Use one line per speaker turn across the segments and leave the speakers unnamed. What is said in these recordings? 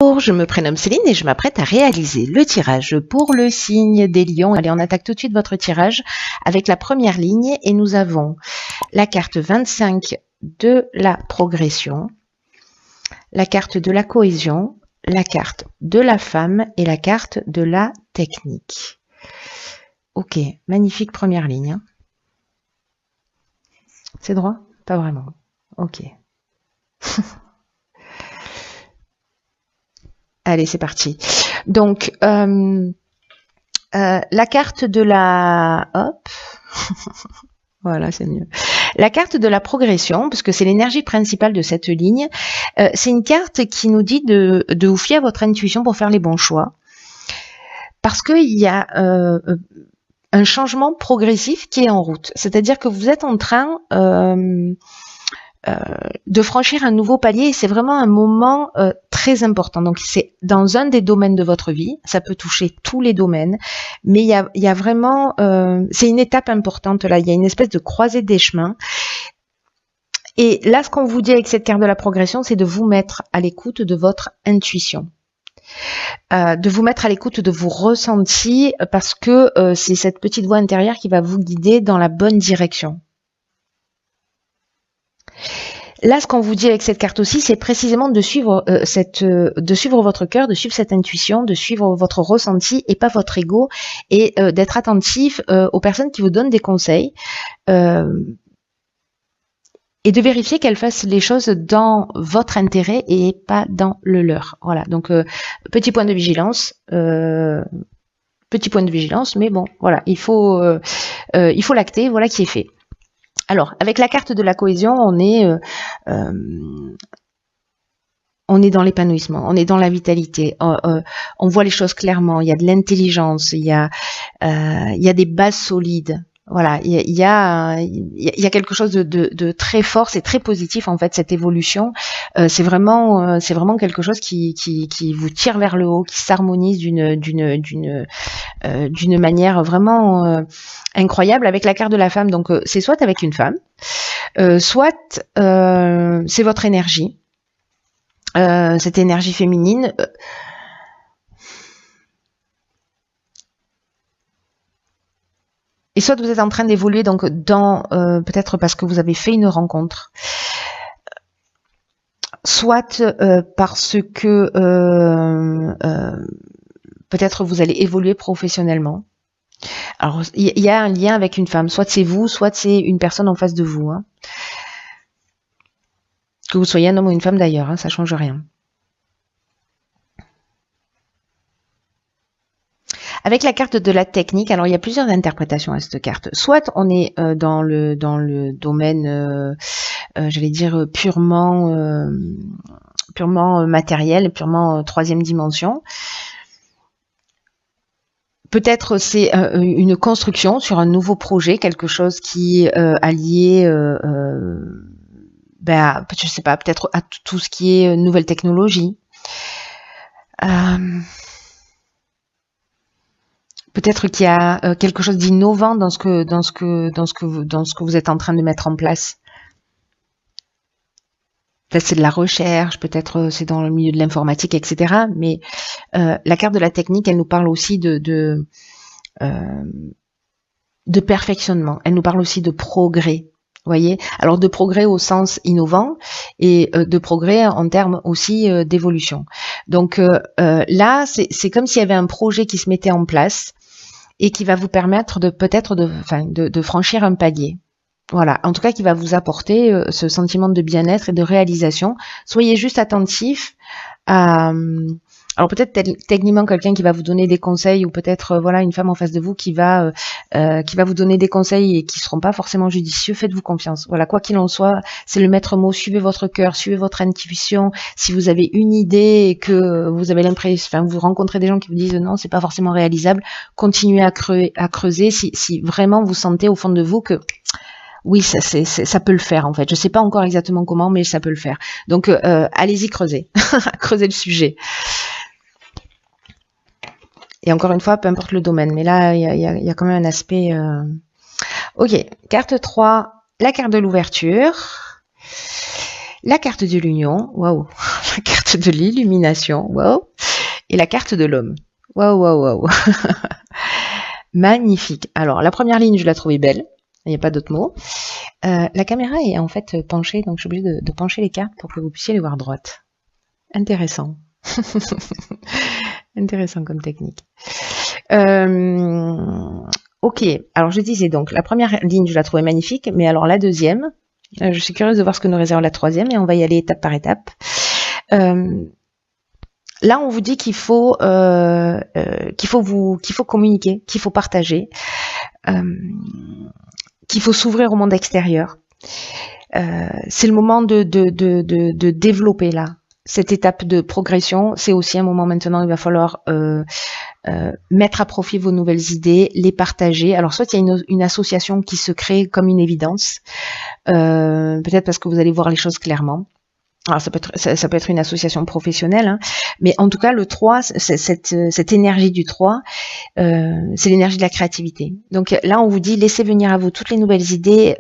Bonjour, je me prénomme Céline et je m'apprête à réaliser le tirage pour le signe des lions. Allez, on attaque tout de suite votre tirage avec la première ligne et nous avons la carte 25 de la progression, la carte de la cohésion, la carte de la femme et la carte de la technique. Ok, magnifique première ligne. Hein. C'est droit? Pas vraiment. Ok. Allez, c'est parti. Donc, la carte de la... Hop. Voilà, c'est mieux. La carte de la progression, parce que c'est l'énergie principale de cette ligne, c'est une carte qui nous dit de vous fier à votre intuition pour faire les bons choix. Parce qu'il y a un changement progressif qui est en route. C'est-à-dire que vous êtes en train... de franchir un nouveau palier et c'est vraiment un moment très important. Donc c'est dans un des domaines de votre vie, ça peut toucher tous les domaines, mais il y a vraiment, c'est une étape importante là, il y a une espèce de croisée des chemins. Et là, ce qu'on vous dit avec cette carte de la progression, c'est de vous mettre à l'écoute de votre intuition. De vous mettre à l'écoute de vos ressentis parce que c'est cette petite voix intérieure qui va vous guider dans la bonne direction. Là, ce qu'on vous dit avec cette carte aussi, c'est précisément de suivre de suivre votre cœur, de suivre cette intuition, de suivre votre ressenti et pas votre ego, et d'être attentif aux personnes qui vous donnent des conseils et de vérifier qu'elles fassent les choses dans votre intérêt et pas dans le leur. Voilà. Donc petit point de vigilance. Petit point de vigilance, mais bon, voilà, il faut l'acter. Voilà qui est fait. Alors, avec la carte de la cohésion, on est dans l'épanouissement, on est dans la vitalité, on voit les choses clairement, il y a de l'intelligence, il y a des bases solides. Voilà, il y a quelque chose de très fort, c'est très positif en fait cette évolution. C'est vraiment quelque chose qui vous tire vers le haut, qui s'harmonise d'une manière vraiment incroyable avec la carte de la femme. Donc c'est soit avec une femme, soit c'est votre énergie, cette énergie féminine. Et soit vous êtes en train d'évoluer donc dans peut-être parce que vous avez fait une rencontre, soit parce que peut-être vous allez évoluer professionnellement. Alors il y a un lien avec une femme, soit c'est vous, soit c'est une personne en face de vous. Hein. Que vous soyez un homme ou une femme d'ailleurs, hein, ça change rien. Avec la carte de la technique, alors il y a plusieurs interprétations à cette carte. Soit on est dans le domaine, j'allais dire purement matériel, purement troisième dimension. Peut-être c'est une construction sur un nouveau projet, quelque chose qui est allié, je sais pas, peut-être à tout ce qui est nouvelle technologie. Peut-être qu'il y a quelque chose d'innovant dans ce que vous êtes en train de mettre en place. Peut-être c'est de la recherche, peut-être c'est dans le milieu de l'informatique, etc. Mais la carte de la technique, elle nous parle aussi de perfectionnement. Elle nous parle aussi de progrès. Voyez, alors de progrès au sens innovant et de progrès en termes aussi d'évolution. Donc là, c'est comme s'il y avait un projet qui se mettait en place et qui va vous permettre de franchir un palier. Voilà, en tout cas qui va vous apporter ce sentiment de bien-être et de réalisation. Soyez juste attentif à... Alors peut-être techniquement quelqu'un qui va vous donner des conseils ou peut-être voilà une femme en face de vous qui va vous donner des conseils et qui seront pas forcément judicieux. Faites-vous confiance. Voilà, quoi qu'il en soit, c'est le maître mot. Suivez votre cœur, suivez votre intuition. Si vous avez une idée et que vous avez l'impression, vous rencontrez des gens qui vous disent non, c'est pas forcément réalisable, continuez à creuser. Si vraiment vous sentez au fond de vous que oui, ça peut le faire en fait. Je sais pas encore exactement comment, mais ça peut le faire. Donc allez-y creuser, creuser le sujet. Et encore une fois, peu importe le domaine. Mais là, il y a quand même un aspect... Ok, carte 3, la carte de l'ouverture. La carte de l'union. Waouh, la carte de l'illumination, wow, et la carte de l'homme. Waouh, waouh, waouh. Magnifique. Alors, la première ligne, je la trouvais belle. Il n'y a pas d'autre mot. La caméra est en fait penchée, donc je suis obligée de pencher les cartes pour que vous puissiez les voir droites. Intéressant. Intéressant comme technique. Ok, alors je disais donc, la première ligne, je la trouvais magnifique, mais alors la deuxième, je suis curieuse de voir ce que nous réserve la troisième, et on va y aller étape par étape. Là, on vous dit qu'il faut communiquer, qu'il faut partager, qu'il faut s'ouvrir au monde extérieur. C'est le moment de développer là. Cette étape de progression, c'est aussi un moment maintenant où il va falloir mettre à profit vos nouvelles idées, les partager. Alors soit il y a une association qui se crée comme une évidence, peut-être parce que vous allez voir les choses clairement. Alors ça peut être une association professionnelle, hein, mais en tout cas le 3, cette énergie du 3, c'est l'énergie de la créativité. Donc là on vous dit laissez venir à vous toutes les nouvelles idées,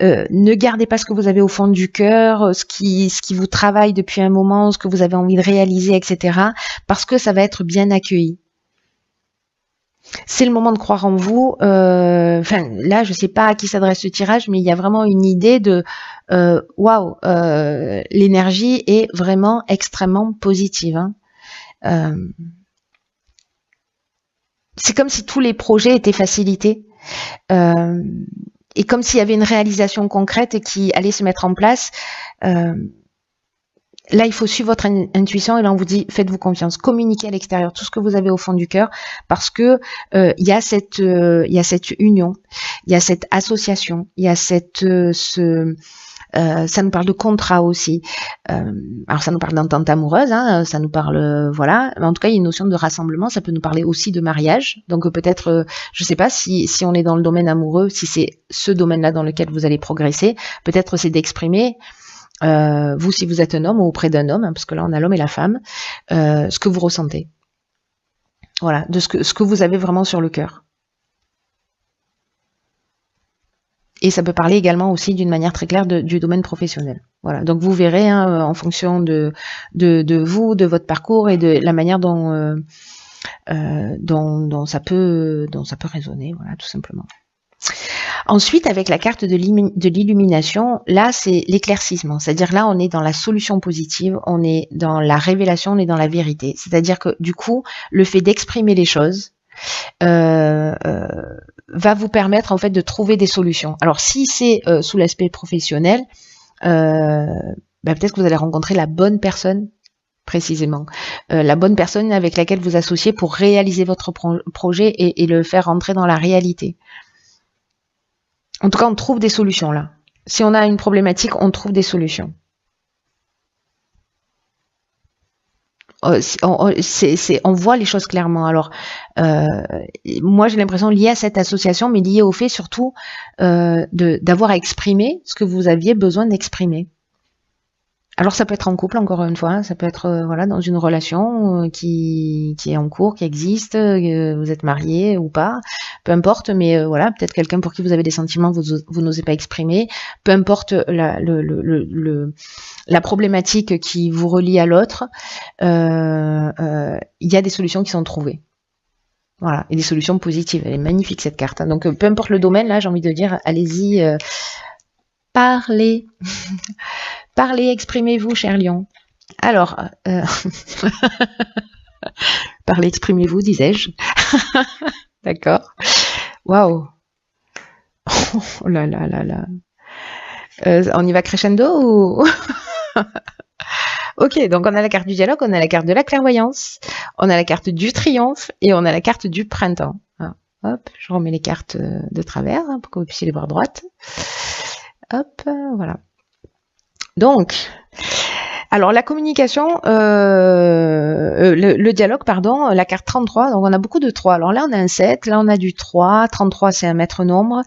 ne gardez pas ce que vous avez au fond du cœur, ce qui vous travaille depuis un moment, ce que vous avez envie de réaliser, etc. Parce que ça va être bien accueilli. C'est le moment de croire en vous. Enfin, là, je sais pas à qui s'adresse ce tirage, mais il y a vraiment une idée de waouh, l'énergie est vraiment extrêmement positive. Hein. C'est comme si tous les projets étaient facilités. Et comme s'il y avait une réalisation concrète qui allait se mettre en place. Là, il faut suivre votre intuition et là, on vous dit, faites-vous confiance, communiquez à l'extérieur tout ce que vous avez au fond du cœur parce que il y a cette union, il y a cette association, il y a ça nous parle de contrat aussi. Alors, ça nous parle d'entente amoureuse, hein, ça nous parle, voilà. Mais en tout cas, il y a une notion de rassemblement. Ça peut nous parler aussi de mariage. Donc, peut-être, je sais pas si on est dans le domaine amoureux, si c'est ce domaine-là dans lequel vous allez progresser. Peut-être c'est d'exprimer. Vous, si vous êtes un homme ou auprès d'un homme, hein, parce que là on a l'homme et la femme, ce que vous ressentez. Voilà, de ce que vous avez vraiment sur le cœur. Et ça peut parler également aussi d'une manière très claire du domaine professionnel. Voilà, donc vous verrez hein, en fonction de vous, de votre parcours et de la manière dont ça peut résonner, voilà, tout simplement. Ensuite, avec la carte de l'illumination, là, c'est l'éclaircissement. C'est-à-dire là, on est dans la solution positive, on est dans la révélation, on est dans la vérité. C'est-à-dire que du coup, le fait d'exprimer les choses va vous permettre en fait de trouver des solutions. Alors, si c'est sous l'aspect professionnel, peut-être que vous allez rencontrer la bonne personne précisément, la bonne personne avec laquelle vous associez pour réaliser votre projet et le faire rentrer dans la réalité. En tout cas, on trouve des solutions là. Si on a une problématique, on trouve des solutions. On voit les choses clairement. Alors, moi, j'ai l'impression liée à cette association, mais liée au fait surtout d'avoir à exprimer ce que vous aviez besoin d'exprimer. Alors ça peut être en couple, encore une fois, hein, ça peut être voilà dans une relation qui est en cours, qui existe, vous êtes marié ou pas, peu importe, mais voilà, peut-être quelqu'un pour qui vous avez des sentiments, vous n'osez pas exprimer, peu importe la problématique qui vous relie à l'autre, il y a des solutions qui sont trouvées. Voilà, et des solutions positives. Elle est magnifique cette carte. Hein. Donc peu importe le domaine, là j'ai envie de dire, allez-y, parlez. Parlez, exprimez-vous, cher lion. Alors, parlez, exprimez-vous, disais-je. D'accord. Waouh. Oh là là là là. On y va crescendo ou... Ok, donc on a la carte du dialogue, on a la carte de la clairvoyance, on a la carte du triomphe et on a la carte du printemps. Ah, hop, je remets les cartes de travers hein, pour que vous puissiez les voir droites. Hop, voilà. Donc, alors la communication, le dialogue, pardon, la carte 33, donc on a beaucoup de 3. Alors là, on a un 7, là on a du 3, 33 c'est un maître nombre.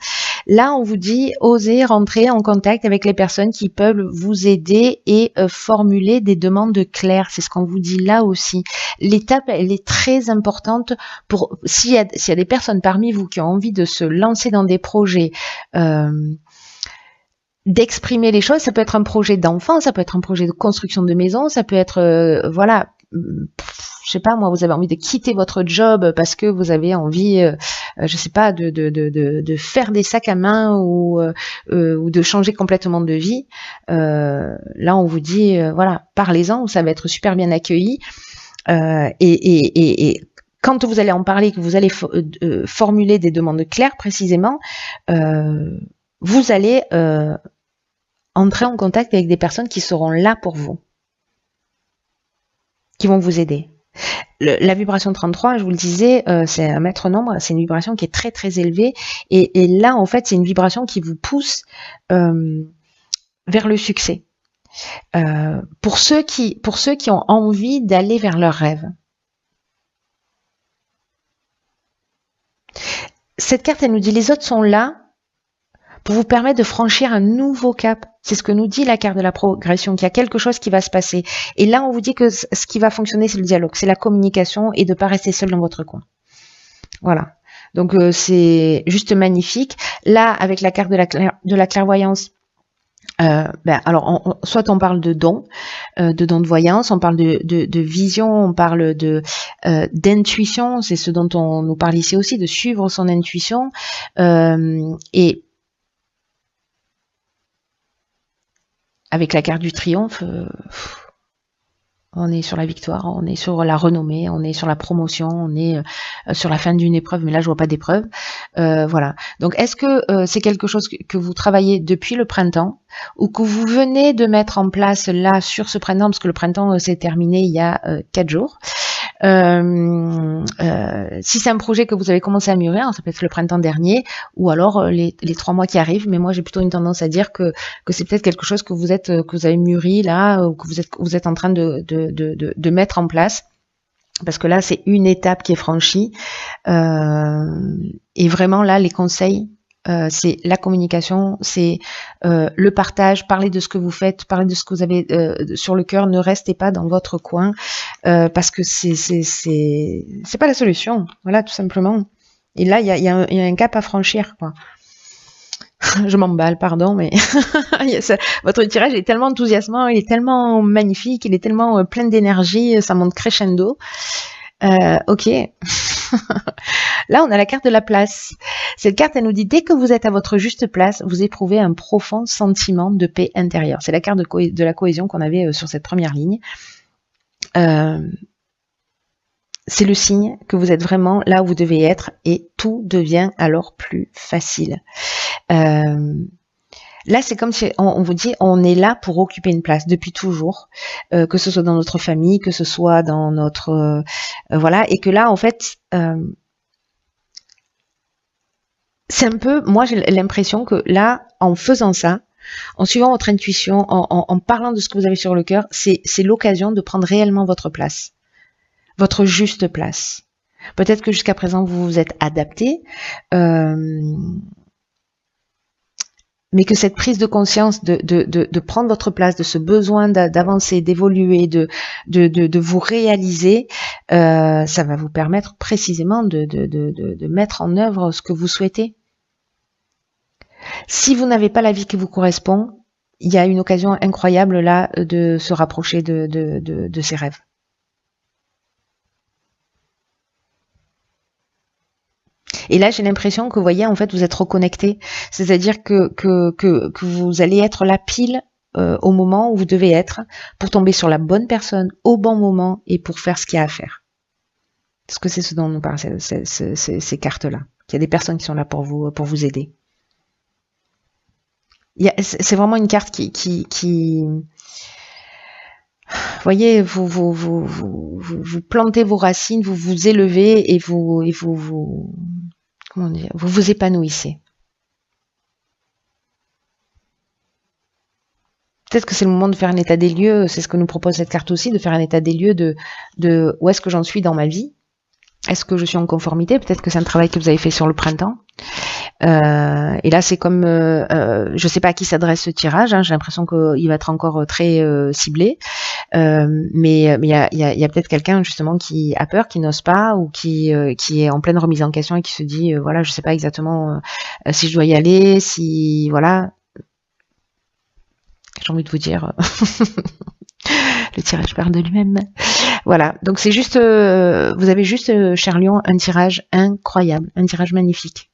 Là, on vous dit, osez rentrer en contact avec les personnes qui peuvent vous aider et formuler des demandes claires. C'est ce qu'on vous dit là aussi. L'étape, elle est très importante pour, s'il y a des personnes parmi vous qui ont envie de se lancer dans des projets, d'exprimer les choses. Ça peut être un projet d'enfant, ça peut être un projet de construction de maison, ça peut être, voilà, je sais pas moi, vous avez envie de quitter votre job parce que vous avez envie, je sais pas, de faire des sacs à main ou de changer complètement de vie. Là, on vous dit, voilà, parlez-en, ça va être super bien accueilli. Et quand vous allez en parler, que vous allez formuler des demandes claires précisément, vous allez entrer en contact avec des personnes qui seront là pour vous, qui vont vous aider. La vibration 33, je vous le disais, c'est un maître nombre, c'est une vibration qui est très très élevée, et là en fait c'est une vibration qui vous pousse vers le succès. Pour ceux qui ont envie d'aller vers leurs rêves. Cette carte, elle nous dit les autres sont là pour vous permettre de franchir un nouveau cap. C'est ce que nous dit la carte de la progression, qu'il y a quelque chose qui va se passer. Et là, on vous dit que ce qui va fonctionner, c'est le dialogue, c'est la communication et de ne pas rester seul dans votre coin. Voilà. Donc, c'est juste magnifique. Là, avec la carte de la clairvoyance, alors, soit on parle de dons de voyance, on parle de vision, on parle d'intuition, c'est ce dont on nous parle ici aussi, de suivre son intuition, et avec la carte du triomphe, on est sur la victoire, on est sur la renommée, on est sur la promotion, on est sur la fin d'une épreuve, mais là je vois pas d'épreuve. Voilà. Donc est-ce que c'est quelque chose que vous travaillez depuis le printemps ou que vous venez de mettre en place là sur ce printemps, parce que le printemps s'est terminé il y a 4 jours. Si c'est un projet que vous avez commencé à mûrir, ça peut être le printemps dernier, ou alors les 3 mois qui arrivent, mais moi j'ai plutôt une tendance à dire que c'est peut-être quelque chose que vous avez mûri là, ou que vous êtes en train de mettre en place, parce que là c'est une étape qui est franchie, et vraiment là les conseils, c'est la communication, c'est le partage, parler de ce que vous faites, parler de ce que vous avez sur le cœur, ne restez pas dans votre coin, parce que c'est pas la solution, voilà, tout simplement. Et là, il y a un cap à franchir, quoi. Je m'emballe, pardon, mais votre tirage est tellement enthousiasmant, il est tellement magnifique, il est tellement plein d'énergie, ça monte crescendo. Ok. Là, on a la carte de la place. Cette carte, elle nous dit, dès que vous êtes à votre juste place, vous éprouvez un profond sentiment de paix intérieure. C'est la carte de la cohésion qu'on avait sur cette première ligne. C'est le signe que vous êtes vraiment là où vous devez être, et tout devient alors plus facile. Là, c'est comme si on vous dit, on est là pour occuper une place depuis toujours, que ce soit dans notre famille, que ce soit dans notre voilà, et que là, en fait, c'est un peu, moi, j'ai l'impression que là, en faisant ça, en suivant votre intuition, en parlant de ce que vous avez sur le cœur, c'est l'occasion de prendre réellement votre place, votre juste place. Peut-être que jusqu'à présent, vous vous êtes adapté, mais que cette prise de conscience de prendre votre place, de ce besoin d'avancer, d'évoluer, de vous réaliser, ça va vous permettre précisément de mettre en œuvre ce que vous souhaitez. Si vous n'avez pas la vie qui vous correspond, il y a une occasion incroyable là de se rapprocher de ses rêves. Et là, j'ai l'impression que, vous voyez, en fait, vous êtes reconnecté. C'est-à-dire que vous allez être là pile au moment où vous devez être pour tomber sur la bonne personne au bon moment et pour faire ce qu'il y a à faire. Parce que c'est ce dont nous parlent ces cartes-là. Il y a des personnes qui sont là pour vous aider. C'est vraiment une carte qui vous voyez, vous plantez vos racines, vous vous élevez et comment dire, vous vous épanouissez. Peut-être que c'est le moment de faire un état des lieux, c'est ce que nous propose cette carte aussi, de faire un état des lieux de où est-ce que j'en suis dans ma vie. Est-ce que je suis en conformité? Peut-être que c'est un travail que vous avez fait sur le printemps. Et là, c'est comme, je sais pas à qui s'adresse ce tirage, hein, j'ai l'impression qu'il va être encore très ciblé, mais il y a peut-être quelqu'un justement qui a peur, qui n'ose pas, ou qui est en pleine remise en question et qui se dit, voilà, je sais pas exactement si je dois y aller, si voilà. J'ai envie de vous dire, le tirage parle de lui-même. Voilà, donc c'est juste, vous avez juste, cher Lion, un tirage incroyable, un tirage magnifique.